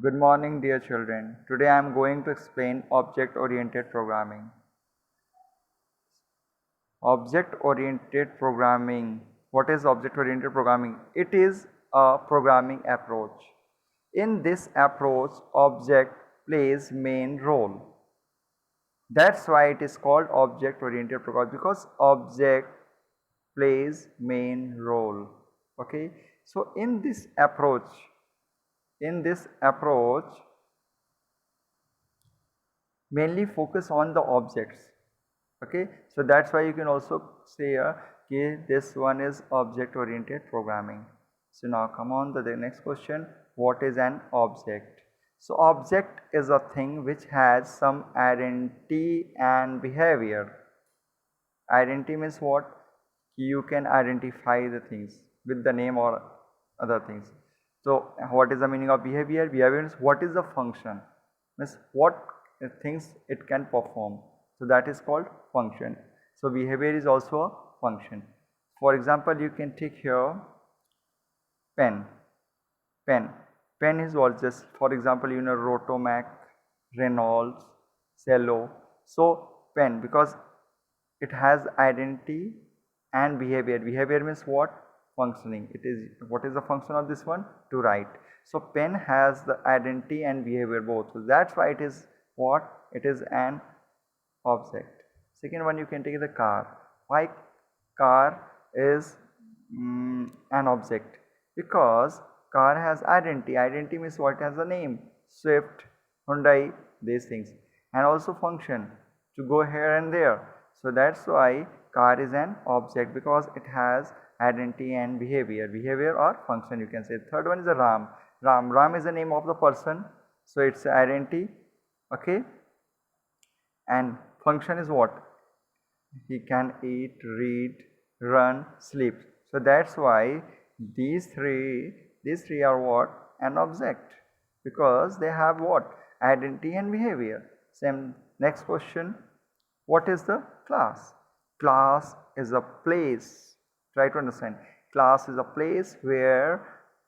Good morning, dear children. Today I am going to explain object oriented programming. Object oriented programming. What is object oriented programming? It is a programming approach. In this approach, object plays main role. That's why it is called object oriented programming, because object plays main role. Okay. So in this approach mainly focus on the objects. Okay, so that's why you can also say okay, this one is object oriented programming. So now come on to the next question. What is an object? So object is a thing which has some identity and behavior. Identity means what? You can identify the things with the name or other things. So what is the meaning of behavior? Behavior means what is the function, means what things it can perform. So that is called function. So behavior is also a function. For example, you can take here pen. Pen. Pen is what? Just for example, Rotomac, Reynolds, Cello. So pen, because it has identity and behavior. Behavior means what? Functioning. It is, what is the function of this one? To write. So pen has the identity and behavior both. So that's why it is what? It is an object. Second one, you can take the car. Why car is an object? Because car has identity. Identity means what? Has a name. Swift, Hyundai, these things, and also function to go here and there. So that's why car is an object, because it has identity and behavior or function, you can say. Third one is a Ram. Ram is the name of the person, so it's identity. Okay, and function is what? He can eat, read, run, sleep. So that's why these three are what? An object, because they have what? Identity and behavior. Same. Next question. What is the class? Class is a place. Try to understand. Class is a place where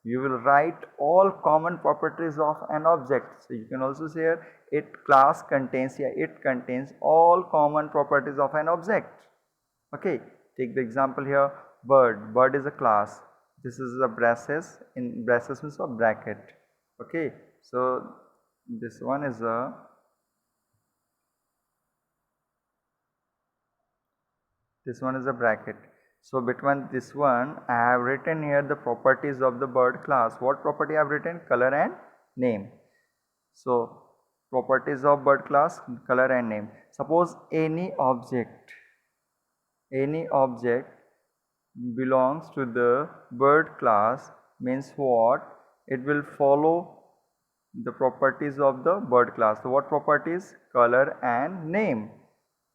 you will write all common properties of an object. So you can also say here, class contains, it contains all common properties of an object. Okay, take the example here. Bird is a class. This is the braces. In braces means a bracket. Okay, so this one is a bracket. So between this one, I have written here the properties of the bird class. What property I have written? Color and name. So properties of bird class, color and name. Suppose any object belongs to the bird class, means what? It will follow the properties of the bird class. So what properties? Color and name.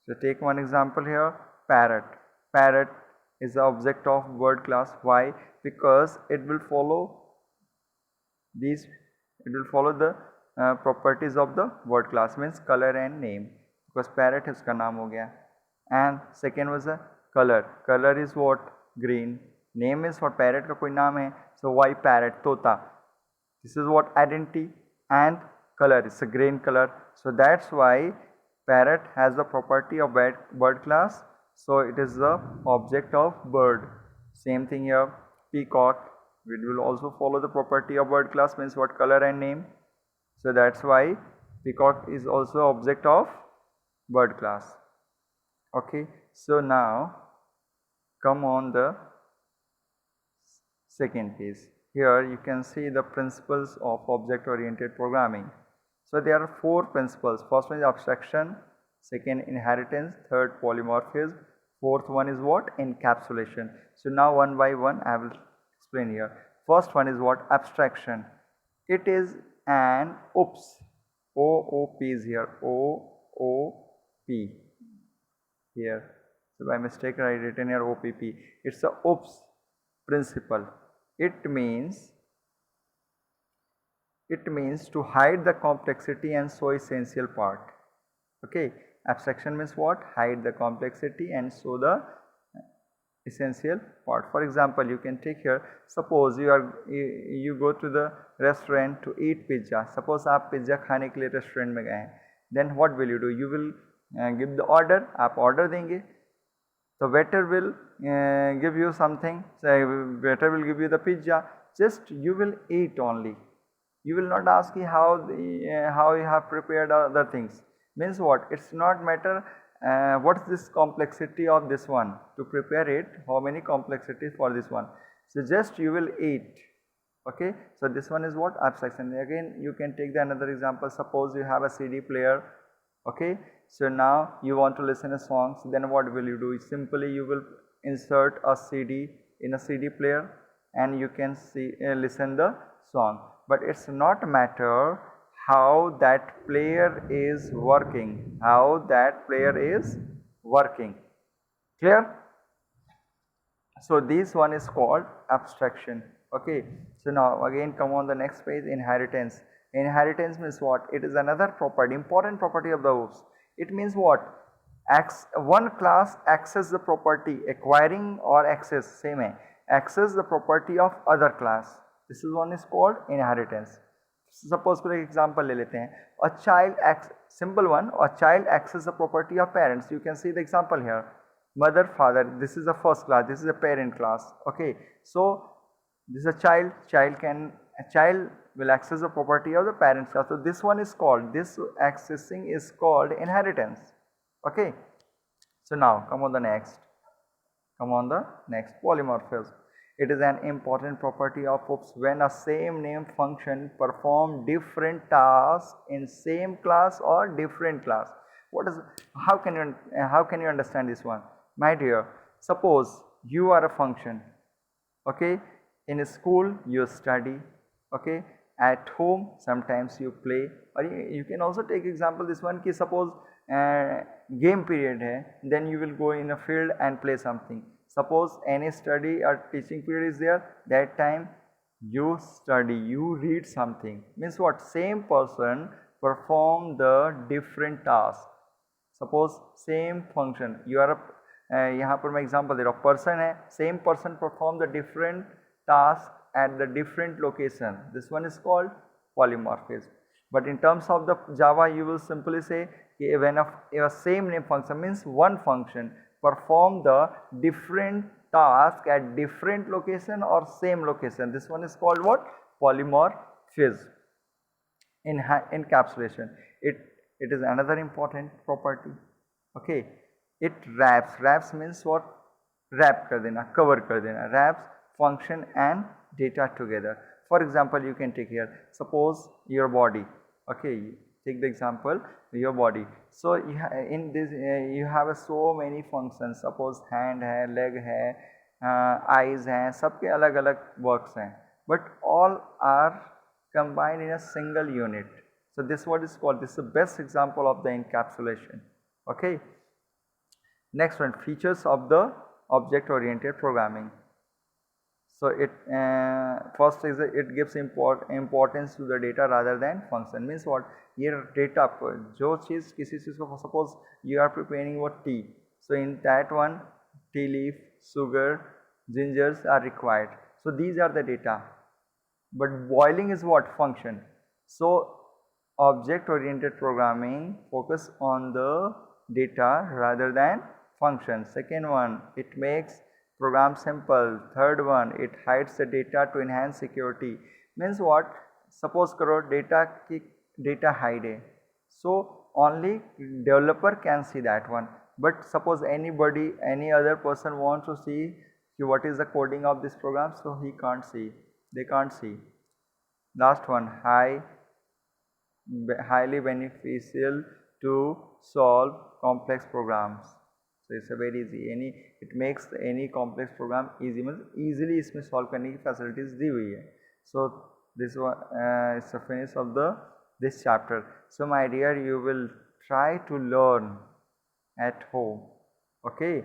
So take one example here. Parrot. Parrot is the object of bird class. Why? Because it will follow the properties of the bird class, means color and name, because parrot is uska naam ho gaya. And second was a color. Color is what? Green. Name is what? Parrot ka koi naam hai. So why parrot? Tota. This is what? Identity. And color is a green color. So that's why parrot has the property of bird class. So it is the object of bird. Same thing here. Peacock. It will also follow the property of bird class, means what? Color and name. So that's why peacock is also object of bird class. Okay, so now come on the second page. Here you can see the principles of object oriented programming. So there are four principles. First one is abstraction, second inheritance, third polymorphism, fourth one is what? Encapsulation. So now one by one I will explain here. First one is what? Abstraction. It is an OOP. OOP is here. OOP here. So by mistake I written here OPP. It's a OOP principle. It means to hide the complexity and show essential part. Okay, abstraction means what? Hide the complexity and show the essential part. For example, you can take here, suppose you go to the restaurant to eat pizza. Suppose आप pizza खाने के लिए restaurant में गए हैं, then what will you do? You will give the order, आप order देंगे, the waiter will give you something, say waiter will give you the pizza, just you will eat only. You will not ask how you have prepared other things. Means what? It's not matter what's this complexity of this one to prepare it, how many complexities for this one. So just you will eat. Okay, so this one is what? Abstraction. Again you can take the another example. Suppose you have a CD player. Okay, so now you want to listen a song, so then what will you do? Simply you will insert a CD in a CD player and you can see listen the song, but it's not matter how that player is working, clear? So this one is called abstraction. Okay, so now again come on the next page, inheritance. Inheritance means what? It is another property, important property of the OOPS. It means what? One class access the property, acquiring or access, same hai, access the property of other class. This is one is called inheritance. Suppose for example ले लेते हैं, a child simple one, a child access the property of parents. You can see the example here, mother, father. This is the first class, this is a parent class. Okay, so this is a child, child will access the property of the parents class. So this one is called, this accessing is called inheritance. Okay, so now come on the next, polymorphism. It is an important property of OOPS when a same name function perform different tasks in same class or different class. What is, how can you understand this one? My dear, suppose you are a function. Okay, in school you study. Okay, at home sometimes you play, or you can also take example this one ki suppose game period hai, then you will go in a field and play something. Suppose any study or teaching period is there, that time you study, you read something. Means what? Same person perform the different task. Suppose same function, you are यहाँ पर मैं example दे रहा हूँ, person है, same person perform the different task at the different location. This one is called polymorphism. But in terms of the Java, you will simply say when a same name function means one function perform the different task at different location or same location. This one is called what? Polymorphism. In encapsulation, it is another important property. Okay, it wraps means what? Wrap कर देना, cover कर देना, wraps function and data together. For example, you can take here, suppose your body. Okay, take the example your body. So in this you have so many functions. Suppose hand है, leg है, eyes हैं, सबके अलग अलग works हैं, but all are combined in a single unit. So this what is called, this is the best example of the encapsulation. Okay, next one, features of the object oriented programming. So it first is it gives importance to the data rather than function. Means what? ये data पर जो चीज़ किसी चीज़ को, suppose you are preparing what tea, so in that one tea leaf, sugar, gingers are required. So these are the data. But boiling is what? Function. So object oriented programming focus on the data rather than function. Second one, it makes program simple. Third one, it hides the data to enhance security. Means what? Suppose karo data hide hai, so only developer can see that one, but suppose anybody, any other person wants to see what is the coding of this program, so he can't see, they can't see. Last one, highly beneficial to solve complex programs. So it's a very easy, it makes any complex program easy, easily इसमें solve करने की facilities दी हुई है. So this one is the finish of this chapter. So my dear, you will try to learn at home. Okay,